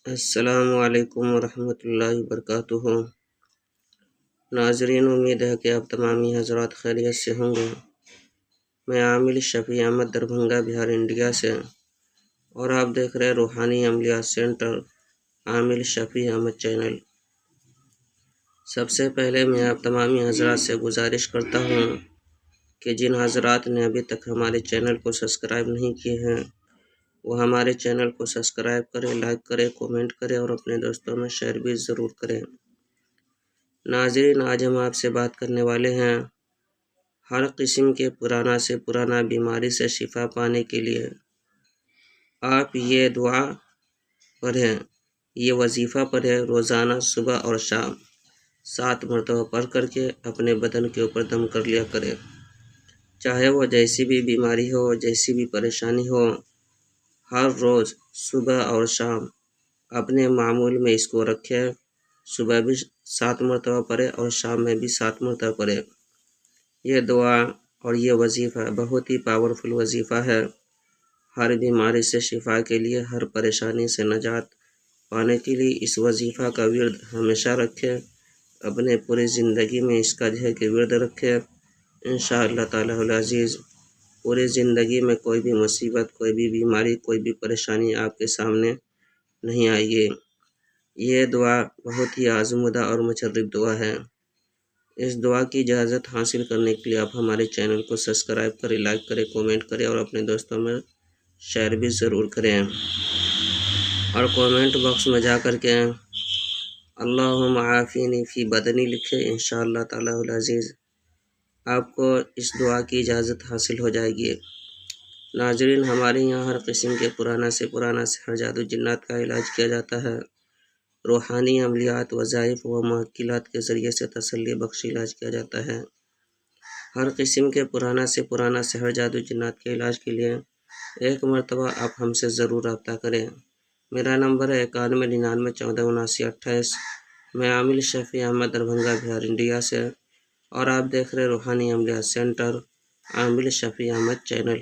السلام علیکم ورحمۃ اللہ وبرکاتہ۔ ناظرین، امید ہے کہ آپ تمامی حضرات خیریت سے ہوں گے۔ میں عامل شفیع احمد دربھنگہ بہار انڈیا سے، اور آپ دیکھ رہے روحانی عملیات سینٹر عامل شفیع احمد چینل۔ سب سے پہلے میں آپ تمامی حضرات سے گزارش کرتا ہوں کہ جن حضرات نے ابھی تک ہمارے چینل کو سبسکرائب نہیں کیے ہیں وہ ہمارے چینل کو سبسکرائب کریں، لائک کریں، کومنٹ کریں اور اپنے دوستوں میں شیئر بھی ضرور کریں۔ ناظرین، آج ہم آپ سے بات کرنے والے ہیں ہر قسم کے پرانا سے پرانا بیماری سے شفا پانے کے لیے آپ یہ دعا پڑھیں، یہ وظیفہ پڑھیں روزانہ صبح اور شام 7 مرتبہ پڑھ کر کے اپنے بدن کے اوپر دم کر لیا کریں۔ چاہے وہ جیسی بھی بیماری ہو، جیسی بھی پریشانی ہو، ہر روز صبح اور شام اپنے معمول میں اس کو رکھیں۔ صبح بھی 7 مرتبہ پڑھے اور شام میں بھی 7 مرتبہ پڑھے۔ یہ دعا اور یہ وظیفہ بہت ہی پاورفل وظیفہ ہے۔ ہر بیماری سے شفا کے لیے، ہر پریشانی سے نجات پانے کے لیے اس وظیفہ کا ورد ہمیشہ رکھیں۔ اپنے پوری زندگی میں اس کا کہ ورد رکھیں۔ انشاءاللہ تعالی العزیز پوری زندگی میں کوئی بھی مصیبت، کوئی بھی بیماری، کوئی بھی پریشانی آپ کے سامنے نہیں آئے گی۔ یہ دعا بہت ہی آزمودہ اور مجرب دعا ہے۔ اس دعا کی اجازت حاصل کرنے کے لیے آپ ہمارے چینل کو سبسکرائب کریں، لائک کریں، کومنٹ کریں اور اپنے دوستوں میں شیئر بھی ضرور کریں، اور کومنٹ باکس میں جا کر کے اللہم عافینی فی بدنی لکھیں۔ انشاءاللہ تعالی العزیز آپ کو اس دعا کی اجازت حاصل ہو جائے گی۔ ناظرین، ہمارے یہاں ہر قسم کے پرانا سے پرانا سحر، جادو، جنات کا علاج کیا جاتا ہے۔ روحانی عملیات، وظائف و معقلات کے ذریعے سے تسلی بخش علاج کیا جاتا ہے۔ ہر قسم کے پرانا سے پرانا سحر، جادو، جنات کے علاج کے لیے ایک مرتبہ آپ ہم سے ضرور رابطہ کریں۔ میرا نمبر ہے 9199147928۔ میں عامل شفیع احمد دربھنگہ بہار انڈیا سے، اور آپ دیکھ رہے روحانی عملیات سینٹر عامل شفیع احمد چینل۔